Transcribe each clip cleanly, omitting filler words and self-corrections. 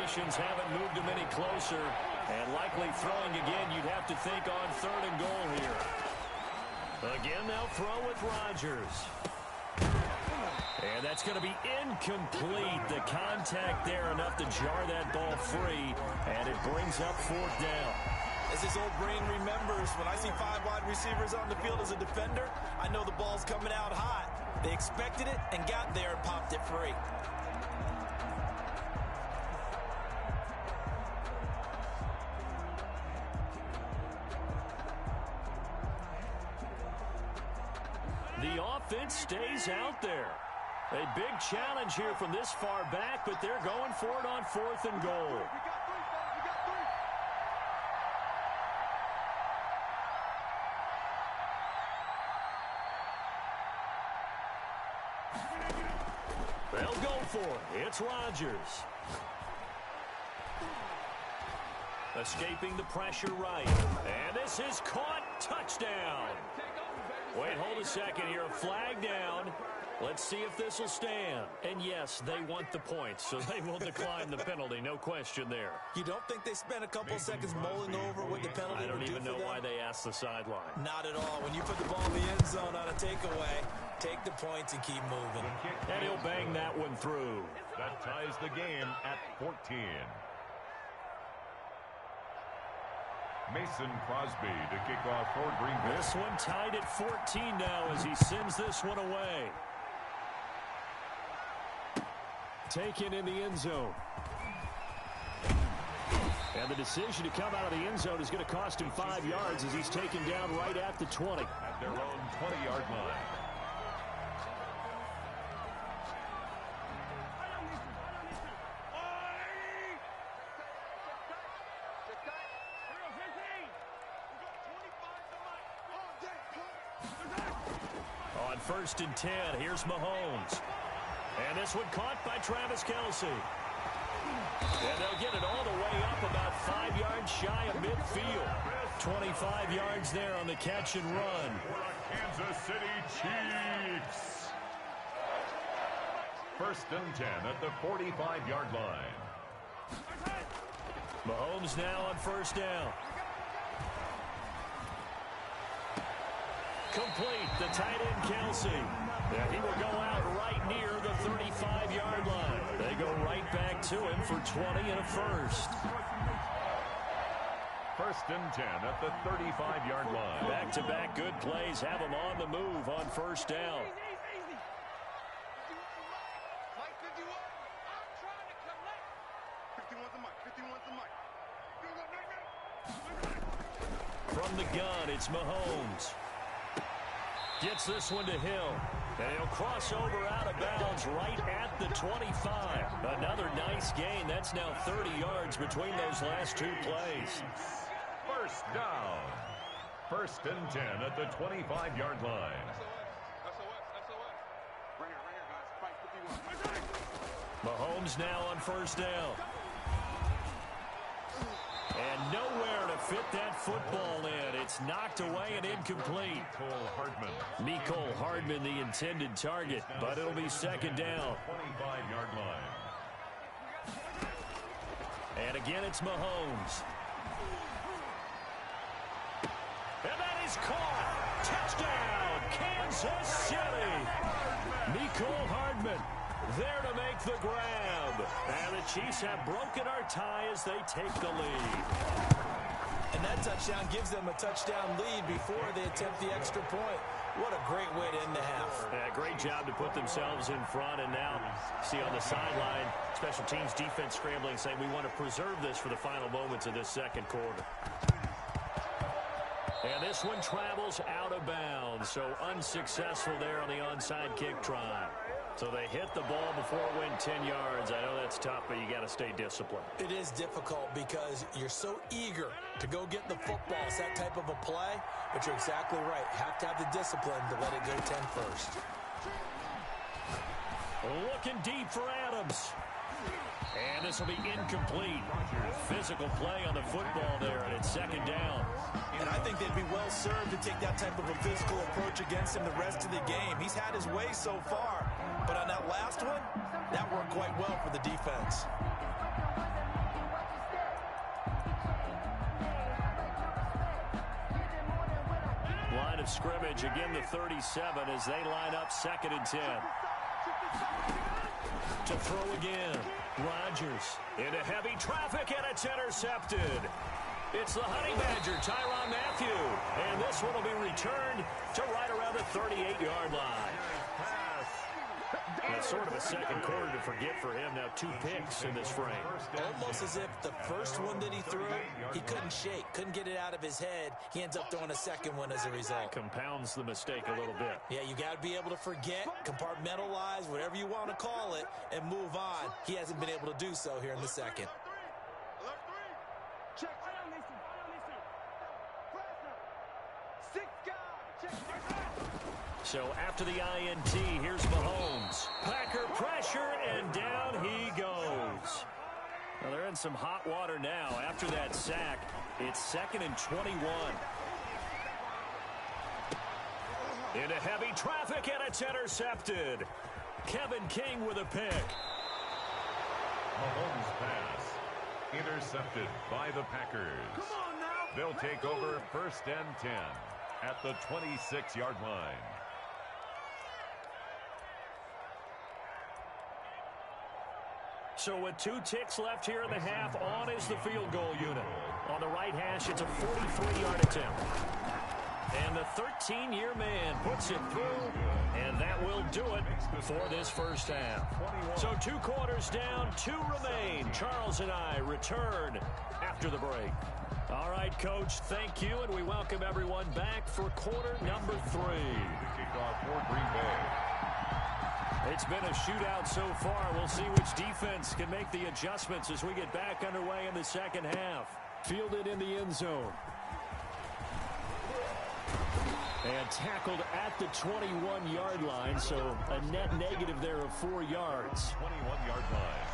possessions haven't moved them any closer. And likely throwing again, you'd have to think on 3rd and goal here. Again, they'll throw with Rodgers. And that's going to be incomplete. The contact there enough to jar that ball free. And it brings up 4th down. As his old brain remembers, when I see 5 wide receivers on the field as a defender, I know the ball's coming out hot. They expected it and got there and popped it free. The offense stays out there. A big challenge here from this far back, but they're going for it on 4th and goal. They'll go for it. It's Rodgers. Escaping the pressure right. And this is caught. Touchdown. Wait, hold a second here. A flag down. Let's see if this will stand. And yes, they want the points, so they will decline the penalty. No question there. You don't think they spent a couple of seconds mulling over what the penalty would do for them? I don't even know why they asked the sideline. Not at all. When you put the ball in the end zone on a takeaway, take the points and keep moving. And he'll bang that one through. That ties the game at 14. Mason Crosby to kick off for Green Bay. This one tied at 14 now as he sends this one away. Taken in the end zone. And the decision to come out of the end zone is going to cost him 5 yards as he's taken down right at the 20. At their own 20-yard line. On 1st and 10, here's Mahomes. And this one caught by Travis Kelce. And they'll get it all the way up about 5 yards shy of midfield. 25 yards there on the catch and run. For the Kansas City Chiefs. 1st and 10 at the 45-yard line. Mahomes now on 1st down. Complete, the tight end Kelce. And he will go out right near the 35-yard line. They go right back to him for 20 and a first. 1st and 10 at the 35-yard line. Back-to-back good plays have him on the move on 1st down. From the gun, it's Mahomes. Gets this one to Hill. And he'll cross over out of bounds right at the 25. Another nice gain. That's now 30 yards between those last 2 plays. 1st down. 1st and 10 at the 25-yard line. Mahomes now on 1st down. And nowhere to fit that football in. It's knocked away and incomplete. Mecole Hardman, the intended target, but it'll be 2nd down. 25-yard line. And again, it's Mahomes. And that is caught. Touchdown, Kansas City. Mecole Hardman there to make the grab. And the Chiefs have broken our tie as they take the lead. And that touchdown gives them a touchdown lead before they attempt the extra point. What a great way to end the half. Yeah, great job to put themselves in front. And now, see on the sideline, special teams defense scrambling, saying we want to preserve this for the final moments of this 2nd quarter. And this one travels out of bounds, so unsuccessful there on the onside kick try. So they hit the ball before it went 10 yards. I know that's tough, but you got to stay disciplined. It is difficult because you're so eager to go get the football. It's that type of a play, but you're exactly right. Have to have the discipline to let it go 10 first. Looking deep for Adams. And this will be incomplete. Physical play on the football there, and it's 2nd down. And I think they'd be well served to take that type of a physical approach against him the rest of the game. He's had his way so far, but on that last one, that worked quite well for the defense. of scrimmage. Again, the 37 as they line up 2nd and 10. To throw again. Rodgers into heavy traffic, and it's intercepted. It's the Honey Badger, Tyrann Mathieu. And this one will be returned to right around the 38-yard line. It's sort of a second quarter to forget for him. Now 2 picks in this frame. Almost as if the first one that he threw, he couldn't shake, couldn't get it out of his head. He ends up throwing a second one as a result. Compounds the mistake a little bit. Yeah, you got to be able to forget, compartmentalize, whatever you want to call it, and move on. He hasn't been able to do so here in the second. So after the INT, here's Mahomes. Packer pressure, and down he goes. Well, they're in some hot water now. After that sack, it's 2nd and 21. Into heavy traffic, and it's intercepted. Kevin King with a pick. Mahomes' pass intercepted by the Packers. Come on now. They'll take over 1st and 10 at the 26-yard line. So with 2 ticks left here in the half, on is the field goal unit. On the right hash, it's a 43-yard attempt. And the 13-year man puts it through, and that will do it for this first half. So 2 quarters down, 2 remain. Charles and I return after the break. All right, Coach, thank you, and we welcome everyone back for quarter number 3. Kickoff for Green Bay. It's been a shootout so far. We'll see which defense can make the adjustments as we get back underway in the second half. Fielded in the end zone. And tackled at the 21-yard line, so a net negative there of 4 yards. 21-yard line.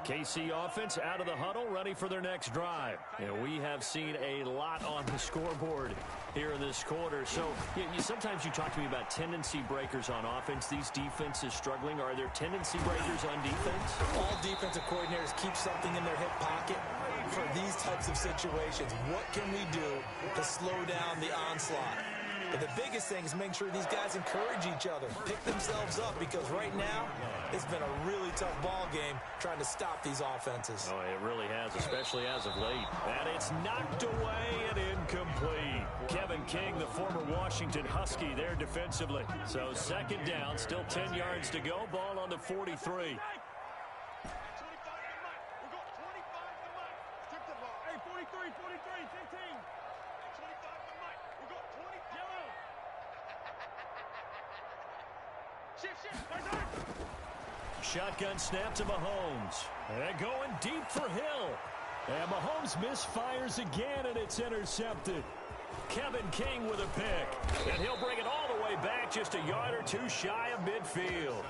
KC offense out of the huddle, ready for their next drive. And we have seen a lot on the scoreboard here in this quarter. So sometimes you talk to me about tendency breakers on offense. These defenses struggling. Are there tendency breakers on defense? All defensive coordinators keep something in their hip pocket for these types of situations. What can we do to slow down the onslaught? But the biggest thing is making sure these guys encourage each other, pick themselves up, because right now it's been a really tough ball game trying to stop these offenses. Oh, it really has, especially as of late. And it's knocked away and incomplete. Kevin King, the former Washington Husky, there defensively. So 2nd down, still 10 yards to go. Ball on the 43. Shotgun snap to Mahomes. And going deep for Hill. And Mahomes misfires again, and it's intercepted. Kevin King with a pick. And he'll bring it all the way back, just a yard or 2 shy of midfield.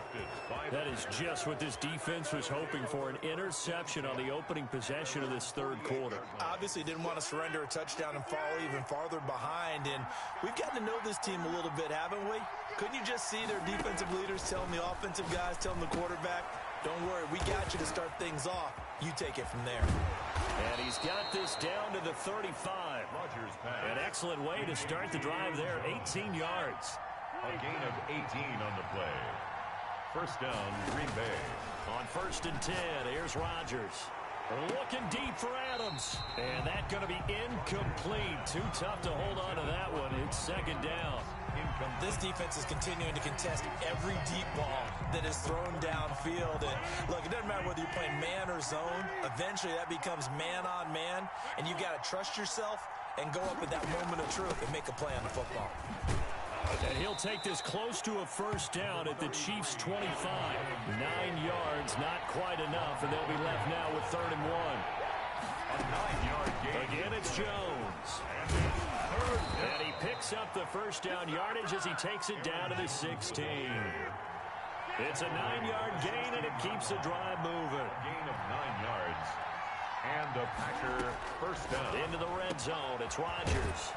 That is just what this defense was hoping for, an interception on the opening possession of this 3rd quarter. Obviously didn't want to surrender a touchdown and fall even farther behind. And we've gotten to know this team a little bit, haven't we? Couldn't you just see their defensive leaders telling the offensive guys, telling the quarterback, don't worry, we got you to start things off. You take it from there. And he's got this down to the 35. An excellent way to start the drive there, 18 yards. A gain of 18 on the play. 1st down, Green Bay. On 1st and 10, here's Rodgers. Looking deep for Adams. And that's going to be incomplete. Too tough to hold on to that one. It's 2nd down. This defense is continuing to contest every deep ball that is thrown downfield. And look, it doesn't matter whether you're playing man or zone. Eventually that becomes man on man, and you got to trust yourself and go up at that moment of truth and make a play on the football. And he'll take this close to a 1st down at the Chiefs' 25. 9 yards, not quite enough, and they'll be left now with 3rd and 1. A 9-yard gain. Again, it's Jones. And he picks up the 1st down yardage as he takes it down to the 16. It's a 9-yard gain, and it keeps the drive moving. A gain of 9 yards. And a Packer first down. Into the red zone. It's Rodgers.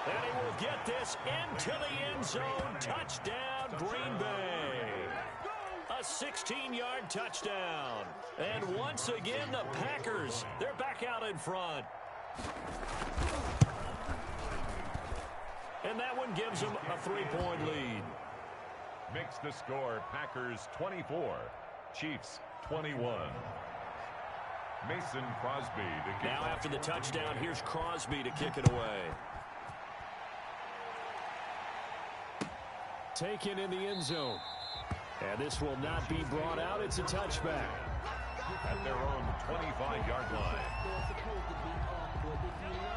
And he will get this into the end zone. Touchdown, Green Bay. A 16-yard touchdown. And once again, the Packers, they're back out in front. And that one gives them a 3-point lead. Makes the score Packers 24, Chiefs 21. Mason Crosby to kick. Now after the touchdown, here's Crosby to kick it away. Taken in the end zone. And this will not be brought out. It's a touchback. At their own 25-yard line.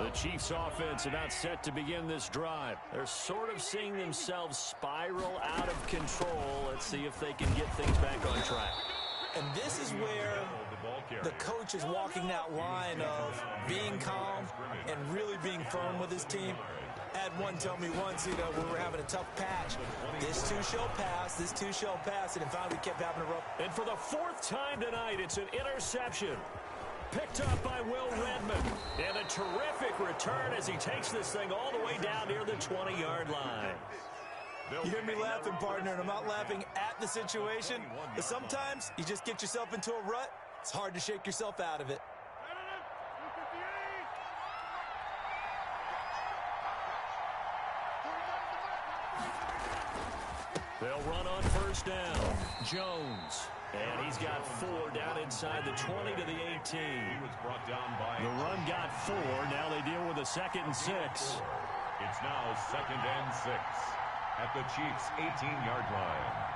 The Chiefs offense about set to begin this drive. They're sort of seeing themselves spiral out of control. Let's see if they can get things back on track. And this is where the coach is walking that line of being calm and really being firm with his team. I had one tell me once, we were having a tough patch. This too shall pass, this too shall pass, and finally we kept having a rough. And for the 4th time tonight, it's an interception. Picked up by Will Redmond. And a terrific return as he takes this thing all the way down near the 20-yard line. You hear me laughing, partner, and I'm not laughing at the situation, but sometimes you just get yourself into a rut. It's hard to shake yourself out of it. They'll run on first down. Jones. And he's got 4 down inside the 20 to the 18. He was brought down by the run got 4. Now they deal with a 2nd and 6. It's now 2nd and 6 at the Chiefs' 18-yard line.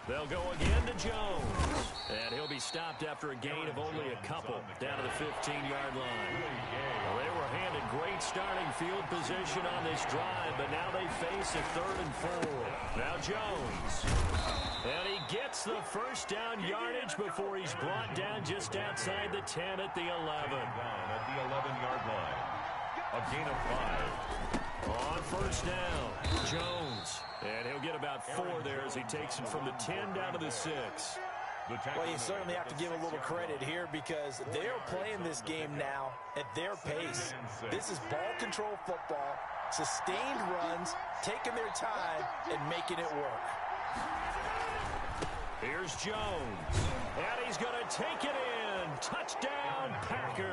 They'll go again to Jones. And he'll be stopped after a gain of only a couple down to the 15-yard line. Well, they were handed great starting field position on this drive, but now they face a 3rd and 4. Now Jones. And he gets the first down yardage before he's brought down just outside the 10 at the 11. At the 11-yard line. A gain of 5. On first down, Jones. And he'll get about 4 there as he takes it from the 10 down to the 6. Well, you certainly have to give a little credit here because they're playing this game now at their pace. This is ball control football, sustained runs, taking their time, and making it work. Here's Jones. And he's going to take it in. Touchdown, Packers.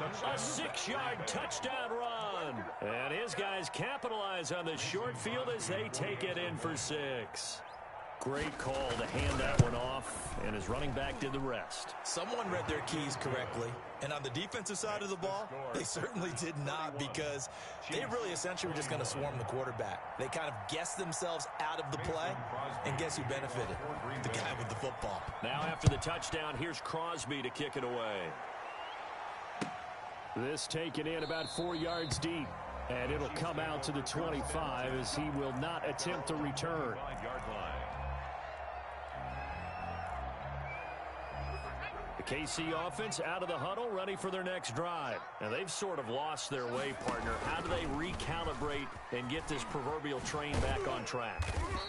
A 6-yard touchdown run. And his guys capitalize on the short field as they take it in for 6. Great call to hand that one off, and his running back did the rest. Someone read their keys correctly, and on the defensive side of the ball, they certainly did not because they really essentially were just going to swarm the quarterback. They kind of guessed themselves out of the play, and guess who benefited? The guy with the football. Now after the touchdown, here's Crosby to kick it away. This taken in about 4 yards deep, and it'll come out to the 25 as he will not attempt to return. The KC offense out of the huddle, ready for their next drive. And they've sort of lost their way, partner. How do they recalibrate and get this proverbial train back on track?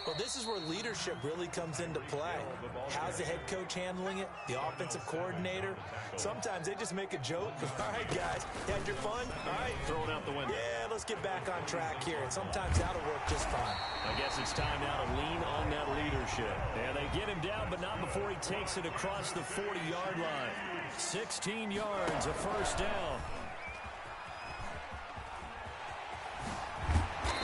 Well, this is where leadership really comes into play. How's the head coach handling it? The offensive coordinator? Sometimes they just make a joke. All right, guys, you had your fun? All right. Throw it out the window. Yeah, let's get back on track here. And sometimes that'll work just fine. I guess it's time now to lean on that leadership. And they get him down, but not before he takes it across the 40-yard line. 16 yards, a first down.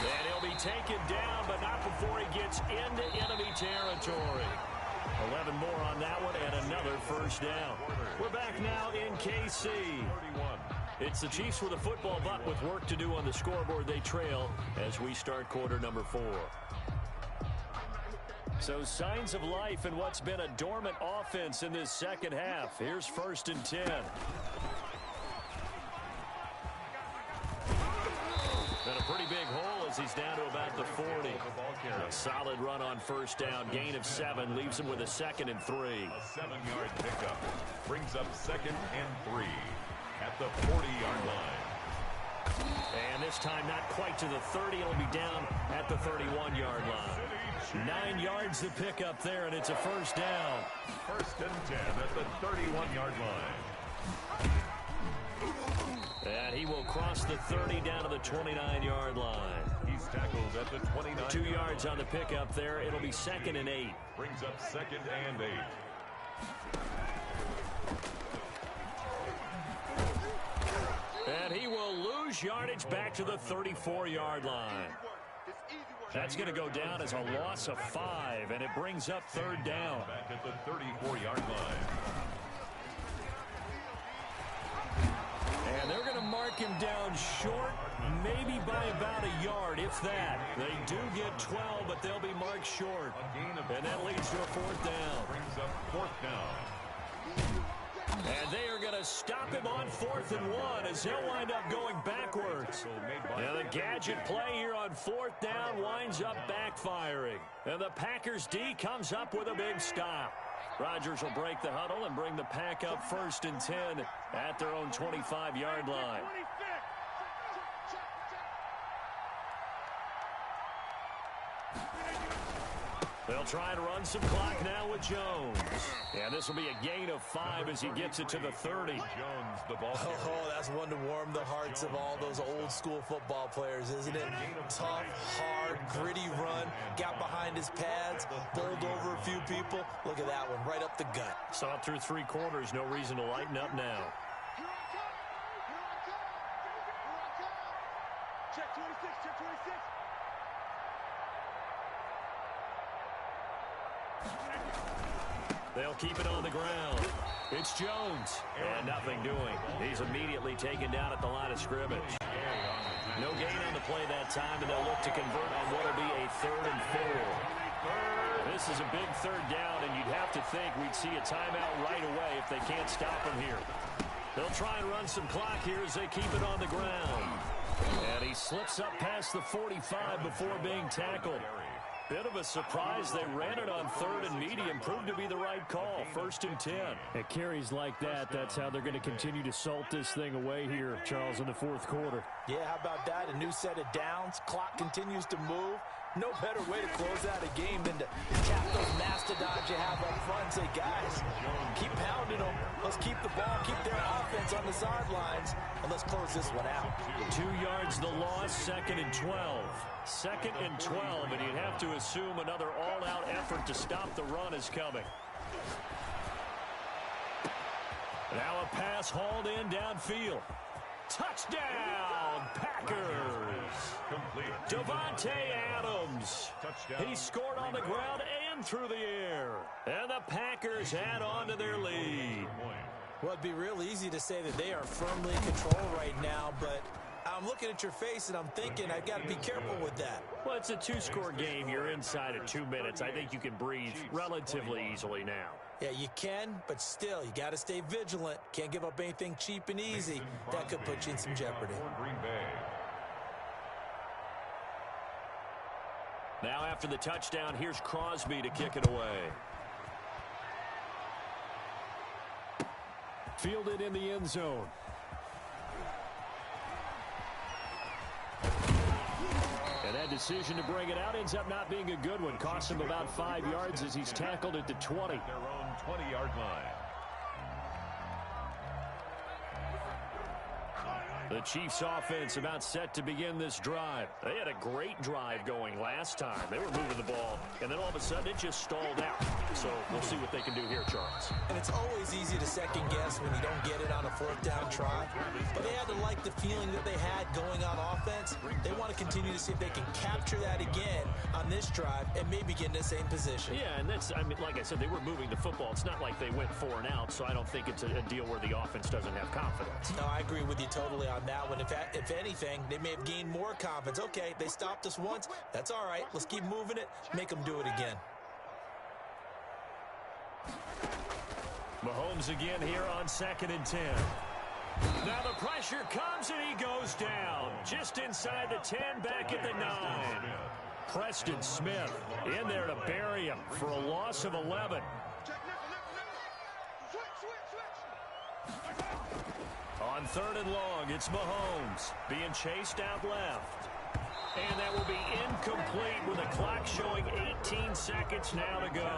And he'll be taken down, but not before he gets into enemy territory. 11 more on that one, and another first down. We're back now in KC. It's the Chiefs with a football, but with work to do on the scoreboard, they trail as we start quarter number 4. So signs of life in what's been a dormant offense in this second half. Here's 1st and 10. he's down to about the 40. A solid run on first down. Gain of 7 leaves him with a 2nd and 3. A 7-yard pickup brings up 2nd and 3 at the 40-yard line. And this time not quite to the 30. It'll be down at the 31-yard line. 9 yards to pick up there, and it's a first down. 1st and 10 at the 31-yard line. And he will cross the 30 down to the 29-yard line. He's tackled at the 29. 2 yards on the pickup there. It'll be 2nd and 8. Brings up 2nd and 8. And he will lose yardage back to the 34-yard line. That's going to go down as a loss of 5, and it brings up 3rd down. Back at the 34-yard line. And they're going to mark him down short, maybe by about a yard, if that. They do get 12, but they'll be marked short. And that leads to a 4th down. Brings up 4th down. And they are going to stop him on 4th and 1 as he'll wind up going backwards. And the gadget play here on 4th down winds up backfiring. And the Packers D comes up with a big stop. Rodgers will break the huddle and bring the Pack up 1st and 10 at their own 25-yard line. They'll try and run some clock now with Jones. And this will be a gain of 5 as he gets it to the 30. Jones, the ball carrier. Oh, that's one to warm the hearts of all those old-school football players, isn't it? Tough, hard, gritty run. Got behind his pads, bowled over a few people. Look at that one, right up the gut. Saw it through 3 quarters. No reason to lighten up now. Check 26, check 26. They'll keep it on the ground. It's Jones. And nothing doing. He's immediately taken down at the line of scrimmage. No gain on the play that time, and they'll look to convert on what will be a 3rd and 4. This is a big 3rd down, and you'd have to think we'd see a timeout right away if they can't stop him here. They'll try and run some clock here as they keep it on the ground. And he slips up past the 45 before being tackled. Bit of a surprise. They ran it on 3rd and medium. Proved to be the right call. 1st and 10. At carries like that, that's how they're going to continue to salt this thing away here, Charles, in the 4th quarter. Yeah, how about that? A new set of downs. Clock continues to move. No better way to close out a game than to tap those mastodons you have up front and say, guys, keep pounding them. Let's keep the ball, keep their offense on the sidelines, and let's close this one out. 2 yards the loss, 2nd and 12. 2nd and 12, and you'd have to assume another all-out effort to stop the run is coming. Now a pass hauled in downfield. Touchdown, Packers! Complete. Devontae Adams. Touchdown. He scored on the ground and through the air. And the Packers add on to their lead. Well, it'd be real easy to say that they are firmly in control right now, but I'm looking at your face and I'm thinking I've got to be careful with that. Well, it's a 2-score game. You're inside of 2 minutes. I think you can breathe relatively easily now. Yeah, you can, but still, you got to stay vigilant. Can't give up anything cheap and easy. That could put you in some jeopardy. Green Bay. Now after the touchdown, here's Crosby to kick it away. Fielded in the end zone. And that decision to bring it out ends up not being a good one. Cost him about 5 yards as he's tackled at the 20. Their own 20-yard line. The Chiefs offense about set to begin this drive. They had a great drive going last time. They were moving the ball, and then all of a sudden it just stalled out. So we'll see what they can do here, Charles. And it's always easy to second guess when you don't get it on a 4th down try. But they had to like the feeling that they had going on offense. They want to continue to see if they can capture that again on this drive and maybe get in the same position. Yeah, and that's, I mean, like I said, they were moving the football. It's not like they went 4 and out, so I don't think it's a deal where the offense doesn't have confidence. No, I agree with you totally on that one. If anything, they may have gained more confidence. Okay, they stopped us once. That's all right. Let's keep moving it. Make them do it again. Mahomes again here on 2nd and 10. Now the pressure comes and he goes down. Just inside the 10, back at the 9. Preston Smith in there to bury him for a loss of 11. On 3rd and long, it's Mahomes being chased out left. And that will be incomplete with a clock showing 18 seconds now to go.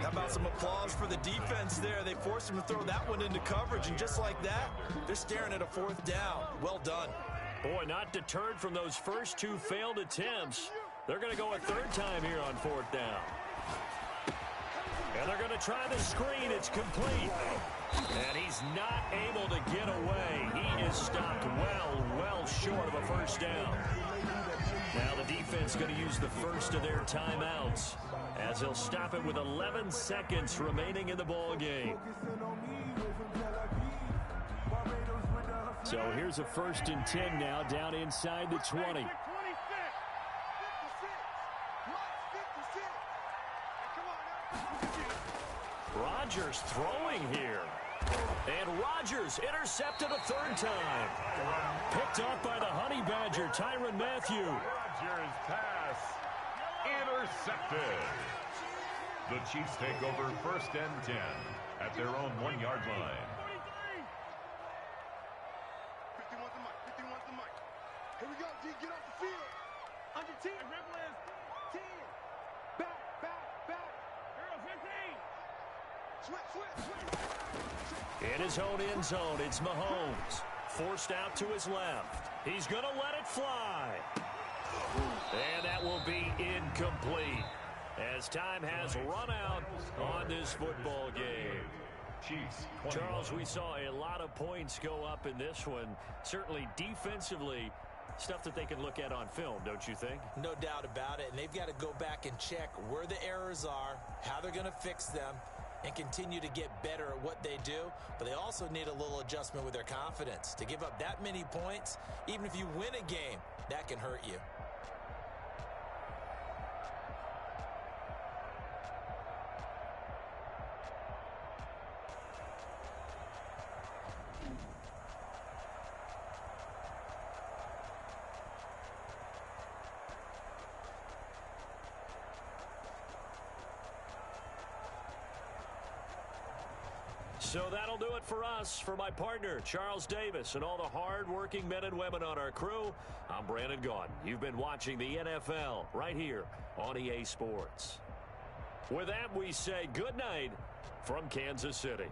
How about some applause for the defense there? They forced him to throw that one into coverage, and just like that, they're staring at a 4th down. Well done. Boy, not deterred from those first 2 failed attempts. They're going to go a 3rd time here on 4th down. And they're going to try the screen. It's complete. And he's not able to get away. He is stopped well short of a 1st down. Now the defense going to use the first of their timeouts as they'll stop it with 11 seconds remaining in the ball game. So here's a 1st and 10 now down inside the 20. Rodgers throwing here. And Rodgers intercepted a 3rd time. Picked up by the Honey Badger, Tyrann Mathieu. Rodgers pass intercepted. The Chiefs take over 1st and 10 at their own 1-yard line. 51's the mic. 51's the mic. Here we go, D. Get off the field. Under 10. Rebel is 10. Back. Girl, 15. Switch. In his own end zone, it's Mahomes. Forced out to his left. He's going to let it fly. And that will be incomplete as time has run out on this football game. Chiefs, Charles, we saw a lot of points go up in this one. Certainly defensively, stuff that they can look at on film, don't you think? No doubt about it. And they've got to go back and check where the errors are, how they're going to fix them, and continue to get better at what they do. But they also need a little adjustment with their confidence. To give up that many points, even if you win a game, that can hurt you. So that'll do it for us. For my partner, Charles Davis, and all the hard-working men and women on our crew, I'm Brandon Gaudin. You've been watching the NFL right here on EA Sports. With that, we say good night from Kansas City.